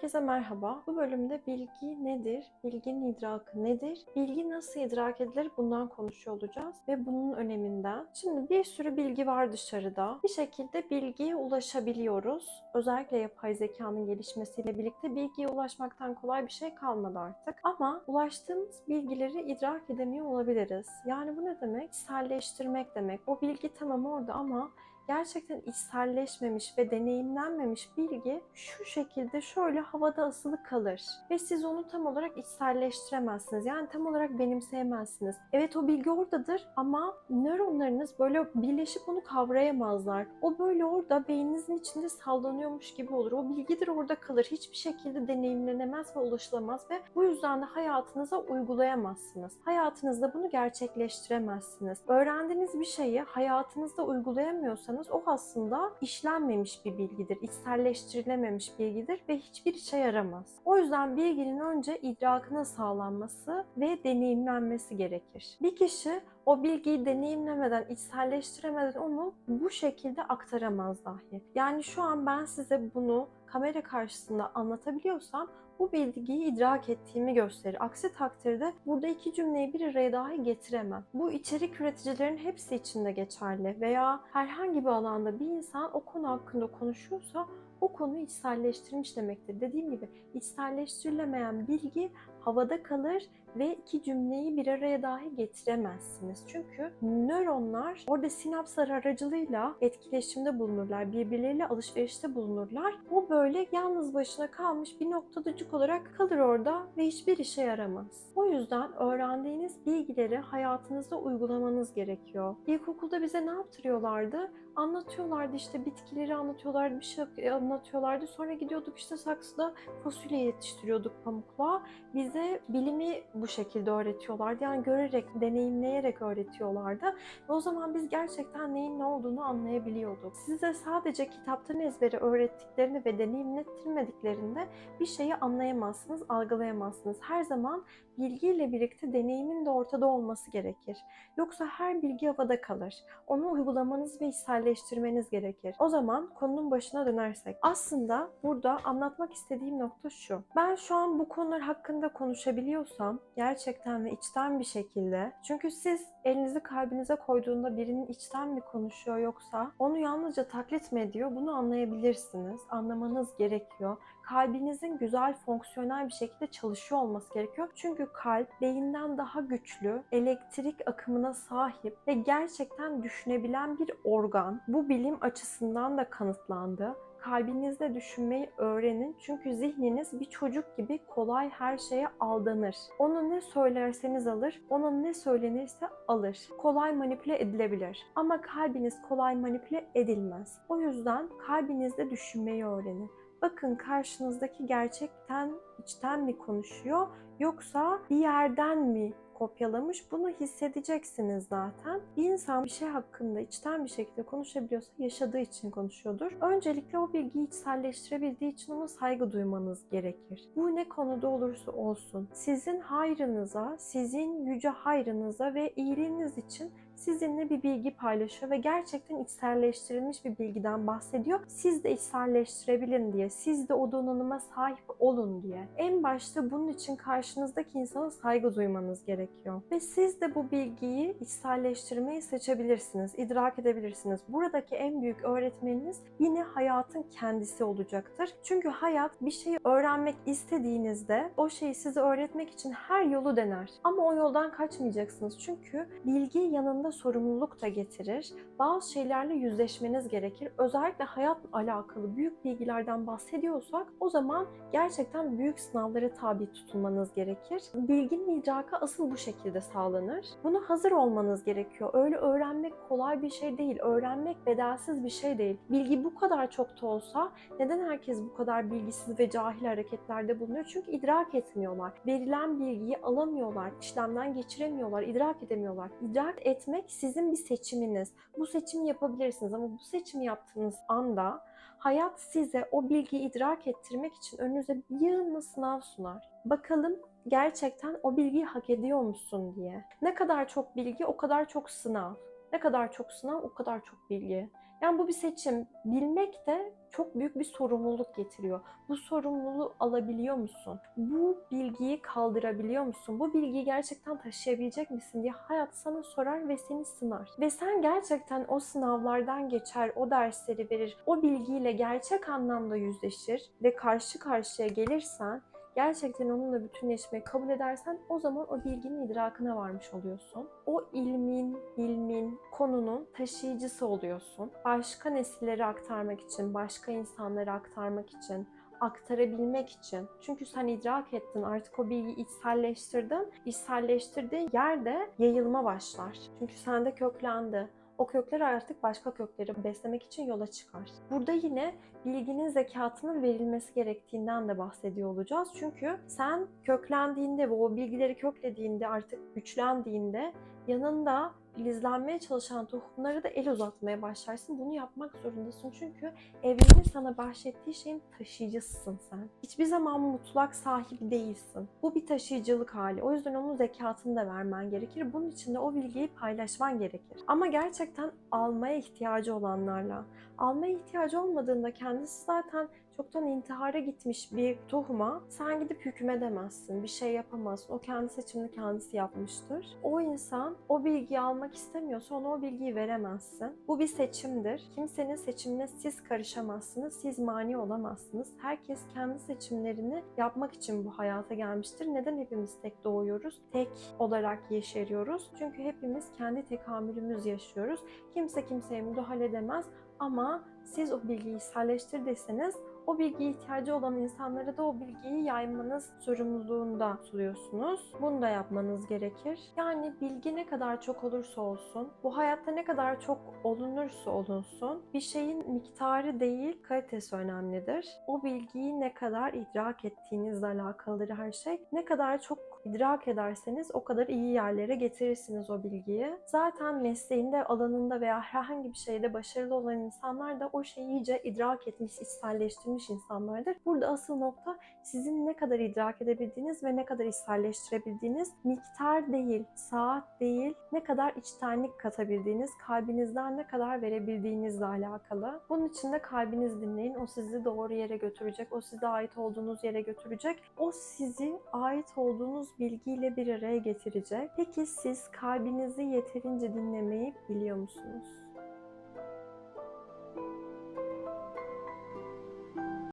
Herkese merhaba. Bu bölümde bilgi nedir, bilginin idrakı nedir, bilgi nasıl idrak edilir bundan konuşuyor olacağız ve bunun öneminden. Şimdi bir sürü bilgi var dışarıda. Bir şekilde bilgiye ulaşabiliyoruz. Özellikle yapay zekanın gelişmesiyle birlikte bilgiye ulaşmaktan kolay bir şey kalmadı artık. Ama ulaştığımız bilgileri idrak edemiyor olabiliriz. Yani bu ne demek? İçselleştirmek demek. O bilgi tamam orada ama gerçekten içselleşmemiş ve deneyimlenmemiş bilgi şu şekilde şöyle havada asılı kalır. Ve siz onu tam olarak içselleştiremezsiniz. Yani tam olarak benimseyemezsiniz. Evet o bilgi oradadır ama nöronlarınız böyle birleşip onu kavrayamazlar. O böyle orada beyninizin içinde sallanıyormuş gibi olur. O bilgidir orada kalır. Hiçbir şekilde deneyimlenemez ve ulaşılamaz ve bu yüzden de hayatınıza uygulayamazsınız. Hayatınızda bunu gerçekleştiremezsiniz. Öğrendiğiniz bir şeyi hayatınızda uygulayamıyorsanız o aslında işlenmemiş bir bilgidir, içselleştirilememiş bilgidir ve hiçbir işe yaramaz. O yüzden bilginin önce idrakına sağlanması ve deneyimlenmesi gerekir. Bir kişi o bilgiyi deneyimlemeden, içselleştiremeden onu bu şekilde aktaramaz dahi. Yani şu an ben size bunu kamera karşısında anlatabiliyorsam bu bilgiyi idrak ettiğimi gösterir. Aksi takdirde burada iki cümleyi bir araya dahi getiremem. Bu içerik üreticilerin hepsi için de geçerli veya herhangi bir alanda bir insan o konu hakkında konuşuyorsa o konuyu içselleştirmiş demektir. Dediğim gibi içselleştirilemeyen bilgi havada kalır ve iki cümleyi bir araya dahi getiremezsiniz. Çünkü nöronlar orada sinapslar aracılığıyla etkileşimde bulunurlar, birbirleriyle alışverişte bulunurlar. O böyle yalnız başına kalmış bir noktadacık olarak kalır orada ve hiçbir işe yaramaz. O yüzden öğrendiğiniz bilgileri hayatınızda uygulamanız gerekiyor. İlkokulda bize ne yaptırıyorlardı? Anlatıyorlardı işte bitkileri anlatıyorlardı, bir şey anlatıyorlardı. Sonra gidiyorduk işte saksıda fasulye yetiştiriyorduk pamukla. Bize bilimi bu şekilde öğretiyorlardı. Yani görerek, deneyimleyerek öğretiyorlardı. Ve o zaman biz gerçekten neyin ne olduğunu anlayabiliyorduk. Size sadece kitaptan ezbere öğrettiklerini ve deneyimlettirmediklerinde bir şeyi anlayamazsınız, algılayamazsınız. Her zaman bilgiyle birlikte deneyimin de ortada olması gerekir. Yoksa her bilgi havada kalır. Onu uygulamanız ve içselleştirmeniz gerekir. O zaman konunun başına dönersek. Aslında burada anlatmak istediğim nokta şu. Ben şu an bu konular hakkında konuşabiliyorsam gerçekten ve içten bir şekilde, çünkü siz elinizi kalbinize koyduğunda birinin içten mi konuşuyor yoksa onu yalnızca taklit mi ediyor, bunu anlayabilirsiniz. Anlamanız gerekiyor. Kalbinizin güzel, fonksiyonel bir şekilde çalışıyor olması gerekiyor. Çünkü kalp beyinden daha güçlü, elektrik akımına sahip ve gerçekten düşünebilen bir organ. Bu bilim açısından da kanıtlandı. Kalbinizle düşünmeyi öğrenin. Çünkü zihniniz bir çocuk gibi kolay her şeye aldanır. Ona ne söylerseniz alır, ona ne söylenirse alır. Kolay manipüle edilebilir. Ama kalbiniz kolay manipüle edilmez. O yüzden kalbinizle düşünmeyi öğrenin. Bakın karşınızdaki gerçekten içten mi konuşuyor yoksa bir yerden mi kopyalamış, bunu hissedeceksiniz zaten. Bir insan bir şey hakkında içten bir şekilde konuşabiliyorsa yaşadığı için konuşuyordur. Öncelikle o bilgiyi içselleştirebildiği için ona saygı duymanız gerekir. Bu ne konuda olursa olsun sizin hayrınıza, sizin yüce hayrınıza ve iyiliğiniz için sizinle bir bilgi paylaşıyor ve gerçekten içselleştirilmiş bir bilgiden bahsediyor. Siz de içselleştirebilin diye, siz de o donanıma sahip olun diye. En başta bunun için karşınızdaki insana saygı duymanız gerekiyor. Ve siz de bu bilgiyi içselleştirmeyi seçebilirsiniz, idrak edebilirsiniz. Buradaki en büyük öğretmeniniz yine hayatın kendisi olacaktır. Çünkü hayat bir şeyi öğrenmek istediğinizde o şeyi size öğretmek için her yolu dener. Ama o yoldan kaçmayacaksınız. Çünkü bilgi yanında sorumluluk da getirir. Bazı şeylerle yüzleşmeniz gerekir. Özellikle hayatla alakalı büyük bilgilerden bahsediyorsak o zaman gerçekten büyük sınavlara tabi tutulmanız gerekir. Bilginin idraki asıl bu şekilde sağlanır. Buna hazır olmanız gerekiyor. Öyle öğrenmek kolay bir şey değil. Öğrenmek bedelsiz bir şey değil. Bilgi bu kadar çok da olsa neden herkes bu kadar bilgisiz ve cahil hareketlerde bulunuyor? Çünkü idrak etmiyorlar. Verilen bilgiyi alamıyorlar, işlemden geçiremiyorlar, idrak edemiyorlar. İdrak etmek sizin bir seçiminiz. Bu seçimi yapabilirsiniz ama bu seçimi yaptığınız anda hayat size o bilgiyi idrak ettirmek için önünüze bir yığınla sınav sunar. Bakalım gerçekten o bilgiyi hak ediyor musun diye. Ne kadar çok bilgi o kadar çok sınav. Ne kadar çok sınav o kadar çok bilgi. Yani bu bir seçim. Bilmek de çok büyük bir sorumluluk getiriyor. Bu sorumluluğu alabiliyor musun? Bu bilgiyi kaldırabiliyor musun? Bu bilgiyi gerçekten taşıyabilecek misin diye hayat sana sorar ve seni sınar. Ve sen gerçekten o sınavlardan geçer, o dersleri verir, o bilgiyle gerçek anlamda yüzleşir ve karşı karşıya gelirsen, gerçekten onunla bütünleşmeyi kabul edersen o zaman o bilginin idrakına varmış oluyorsun. O ilmin, konunun taşıyıcısı oluyorsun. Başka nesillere aktarmak için, başka insanlara aktarmak için, aktarabilmek için. Çünkü sen idrak ettin, artık o bilgiyi içselleştirdin. İçselleştirdiğin yerde yayılma başlar. Çünkü sende köklendi. O kökler artık başka kökleri beslemek için yola çıkar. Burada yine bilginin zekatının verilmesi gerektiğinden de bahsediyor olacağız. Çünkü sen köklendiğinde ve o bilgileri köklediğinde, artık güçlendiğinde yanında filizlenmeye çalışan tohumlara da el uzatmaya başlarsın. Bunu yapmak zorundasın çünkü evrenin sana bahşettiği şeyin taşıyıcısısın sen. Hiçbir zaman mutlak sahibi değilsin. Bu bir taşıyıcılık hali. O yüzden onun zekatını da vermen gerekir. Bunun için de o bilgiyi paylaşman gerekir. Ama gerçekten almaya ihtiyacı olanlarla, almaya ihtiyacı olmadığında kendisi zaten çoktan intihara gitmiş bir tohuma sen gidip hükmedemezsin, bir şey yapamazsın. O kendi seçimini kendisi yapmıştır. O insan o bilgiyi almak istemiyorsa ona o bilgiyi veremezsin. Bu bir seçimdir. Kimsenin seçimine siz karışamazsınız, siz mani olamazsınız. Herkes kendi seçimlerini yapmak için bu hayata gelmiştir. Neden hepimiz tek doğuyoruz? Tek olarak yeşeriyoruz. Çünkü hepimiz kendi tekamülümüz yaşıyoruz. Kimse kimseye müdahale edemez. Ama siz o bilgiyi içselleştirdiyseniz o bilgiye ihtiyacı olan insanlara da o bilgiyi yaymanız sorumluluğunda tutuluyorsunuz. Bunu da yapmanız gerekir. Yani bilgi ne kadar çok olursa olsun, bu hayatta ne kadar çok olunursa olunsun, bir şeyin miktarı değil, kalitesi önemlidir. O bilgiyi ne kadar idrak ettiğinizle alakalıdır her şey. Ne kadar çok idrak ederseniz o kadar iyi yerlere getirirsiniz o bilgiyi. Zaten mesleğinde, alanında veya herhangi bir şeyde başarılı olan insanlar da o şeyi iyice idrak etmiş, içselleştirmiş insanlardır. Burada asıl nokta sizin ne kadar idrak edebildiğiniz ve ne kadar içselleştirebildiğiniz, miktar değil, saat değil, ne kadar içtenlik katabildiğiniz, kalbinizden ne kadar verebildiğinizle alakalı. Bunun için de kalbinizi dinleyin. O sizi doğru yere götürecek, o size ait olduğunuz yere götürecek, o sizi ait olduğunuz bilgiyle bir araya getirecek. Peki siz kalbinizi yeterince dinlemeyi biliyor musunuz?